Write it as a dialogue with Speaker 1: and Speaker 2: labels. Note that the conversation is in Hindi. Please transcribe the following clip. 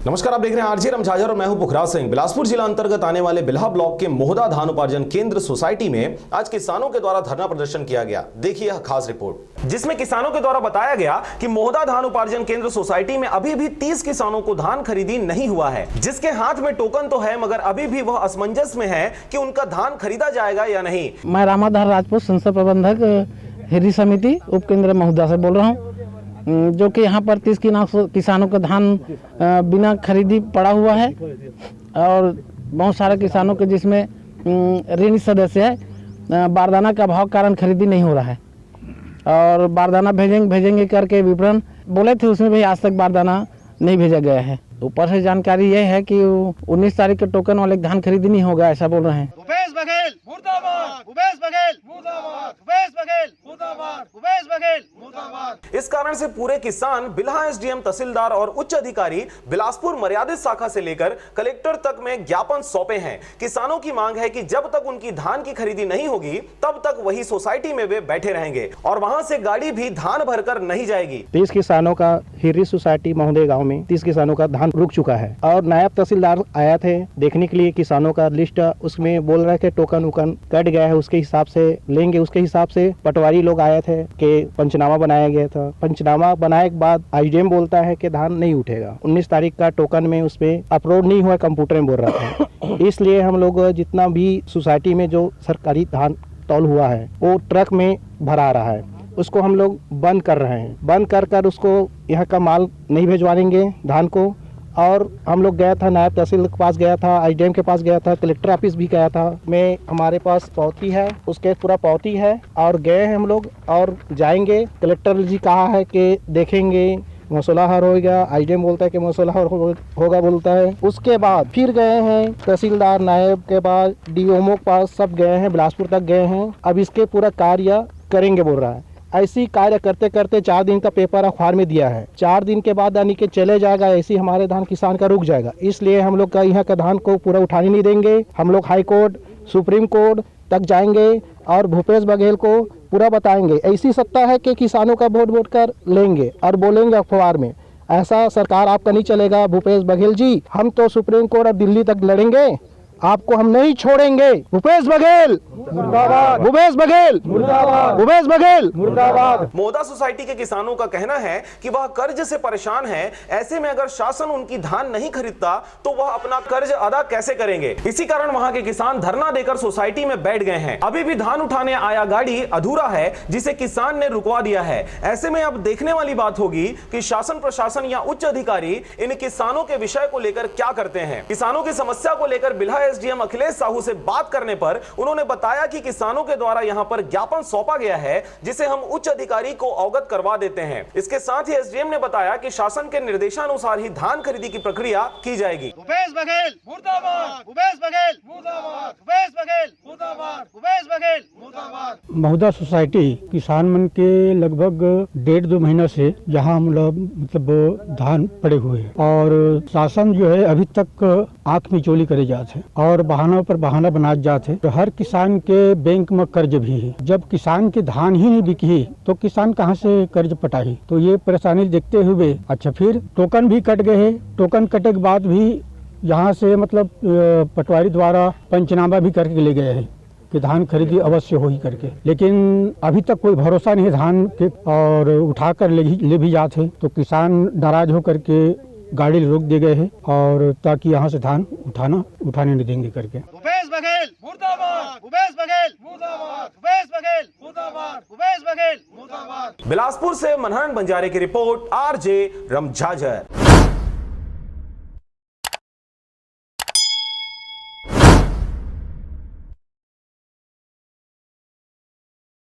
Speaker 1: नमस्कार, आप देख रहे हैं आरजे रमझाझर और मैं हूं पुखराज सिंह। बिलासपुर जिला अंतर्गत आने वाले बिल्हा ब्लॉक के मोहदा धान उपार्जन केंद्र सोसाइटी में आज किसानों के द्वारा धरना प्रदर्शन किया गया। देखिए यह खास रिपोर्ट, जिसमें किसानों के द्वारा बताया गया कि मोहदा धान उपार्जन केंद्र सोसाइटी में अभी भी 30 किसानों को धान खरीदी नहीं हुआ है, जिसके हाथ में टोकन तो है मगर अभी भी वह असमंजस में है कि उनका धान खरीदा जाएगा या नहीं।
Speaker 2: मैं रामाधार राजपूत, संसद प्रबंधक हिरी समिति उप केंद्र मोहदा से बोल रहा हूँ, जो कि यहाँ पर 30 किसानों का धान बिना खरीदी पड़ा हुआ है और बहुत सारे किसानों के जिसमें ऋणी सदस्य है। बारदाना का अभाव कारण खरीदी नहीं हो रहा है और बारदाना भेजेंगे करके विवरण बोले थे, उसमें भी आज तक बारदाना नहीं भेजा गया है। ऊपर से जानकारी यह है कि 19 तारीख के टोकन वाले धान खरीदी नहीं होगा, ऐसा बोल रहे हैं।
Speaker 3: भूपेश बघेल मुर्दाबाद, भूपेश बघेल मुर्दाबाद, भूपेश बघेल मुर्दाबाद, भूपेश बघेल मुर्दाबाद।
Speaker 1: इस कारण से पूरे किसान बिल्हा एसडीएम, तहसीलदार और उच्च अधिकारी बिलासपुर मर्यादित शाखा से लेकर कलेक्टर तक में ज्ञापन सौंपे हैं। किसानों की मांग है कि जब तक उनकी धान की खरीदी नहीं होगी तब तक वही सोसाइटी में वे बैठे रहेंगे और वहां से गाड़ी भी धान भरकर नहीं जाएगी।
Speaker 4: 30 किसानों का हिरी सोसाइटी महोदय गांव में 30 किसानों का धान रुक चुका है और नायब तहसीलदार आया थे देखने के लिए किसानों का लिस्ट, उसमें बोल रहे थे टोकन उकन कट गया है, उसके हिसाब से लेंगे। उसके हिसाब से पटवारी लोग आए थे कि पंचनामा बनाया गया था। पंचनामा बनाने के बाद आईडीएम बोलता है कि धान नहीं उठेगा। 19 तारीख का टोकन में उसमें अपलोड नहीं हुआ, कंप्यूटर में बोल रहा था। इसलिए हम लोग जितना भी सोसाइटी में जो सरकारी धान तौल हुआ है वो ट्रक में भरा रहा है, उसको हम लोग बंद कर रहे हैं। बंद कर उसको यहाँ का माल नहीं भिजवाएंगे धान को। और हम लोग गया था, नायब तहसील के पास गया था, आईडीएम के पास गया था, कलेक्टर ऑफिस भी गया था। में हमारे पास पावती है, उसके पूरा पावती है और गए हैं हम लोग और जाएंगे। कलेक्टर जी कहा है कि देखेंगे, मसला हल होगा। आईडीएम बोलता है कि मसला हल होगा बोलता है। उसके बाद फिर गए हैं तहसीलदार, नायब के पास, डीएमओ के पास, सब गए हैं, बिलासपुर तक गए हैं। अब इसके पूरा कार्य करेंगे बोल रहा है। ऐसी कार्य करते करते 4 दिन का पेपर अखबार में दिया है। 4 दिन के बाद यानी कि चले जाएगा, ऐसी हमारे धान किसान का रुक जाएगा। इसलिए हम लोग का यहाँ का धान को पूरा उठाने नहीं देंगे। हम लोग हाई कोर्ट, सुप्रीम कोर्ट तक जाएंगे और भूपेश बघेल को पूरा बताएंगे। ऐसी सत्ता है कि किसानों का वोट कर लेंगे और बोलेंगे अखबार में। ऐसा सरकार आपका नहीं चलेगा भूपेश बघेल जी। हम तो सुप्रीम कोर्ट और दिल्ली तक लड़ेंगे, आपको हम नहीं छोड़ेंगे। भूपेश बघेल मुर्दाबाद, भूपेश बघेल मुर्दाबाद, भूपेश बघेल मुर्दाबाद।
Speaker 1: मोहदा सोसाइटी के किसानों का कहना है कि वह कर्ज से परेशान है। ऐसे में अगर शासन उनकी धान नहीं खरीदता तो वह अपना कर्ज अदा कैसे करेंगे। इसी कारण वहां के किसान धरना देकर सोसाइटी में बैठ गए हैं। अभी भी धान उठाने आया गाड़ी अधूरा है, जिसे किसान ने रुकवा दिया है। ऐसे में अब देखने वाली बात होगी कि शासन प्रशासन या उच्च अधिकारी इन किसानों के विषय को लेकर क्या करते हैं। किसानों की समस्या को लेकर बिल्हा एसडीएम अखिलेश साहू से बात करने पर उन्होंने बताया कि किसानों के द्वारा यहां पर ज्ञापन सौंपा गया है, जिसे हम उच्च अधिकारी को अवगत करवा देते हैं। इसके साथ ही एसडीएम ने बताया कि शासन के निर्देशानुसार ही धान खरीदी की प्रक्रिया की जाएगी।
Speaker 3: भूपेश बघेल मुर्दाबाद, भूपेश बघेल मुर्दाबाद, भूपेश बघेल मुर्दाबाद, भूपेश बघेल मुर्दाबाद।
Speaker 5: मोहदा सोसाइटी किसान मन के लगभग 1.5-2 महीना से यहाँ हम लोग मतलब धान पड़े हुए हैं और शासन जो है अभी तक आंख में चोली करे जाते हैं और बहाना पर बहाना बना जाते हैं। तो हर किसान के बैंक में कर्ज भी है। जब किसान के धान ही नहीं बिकी तो किसान कहाँ से कर्ज पटाही। तो ये परेशानी देखते हुए अच्छा फिर टोकन भी कट गए हैं। टोकन कटे के बाद भी यहाँ से मतलब पटवारी द्वारा पंचनामा भी करके ले गए हैं कि धान खरीदी अवश्य हो ही करके, लेकिन अभी तक कोई भरोसा नहीं है धान के और उठा कर ले भी जाते। तो किसान नाराज होकर के गाड़ी रोक दिए गए हैं और ताकि यहाँ से धान उठाने नहीं देंगे करके।
Speaker 3: भूपेश बघेल मुर्दाबाद, भूपेश बघेल मुर्दाबाद, भूपेश बघेल मुर्दाबाद, भूपेश बघेल मुर्दाबाद।
Speaker 1: बिलासपुर से मनहरन बंजारे की रिपोर्ट, आरजे रमझाझर।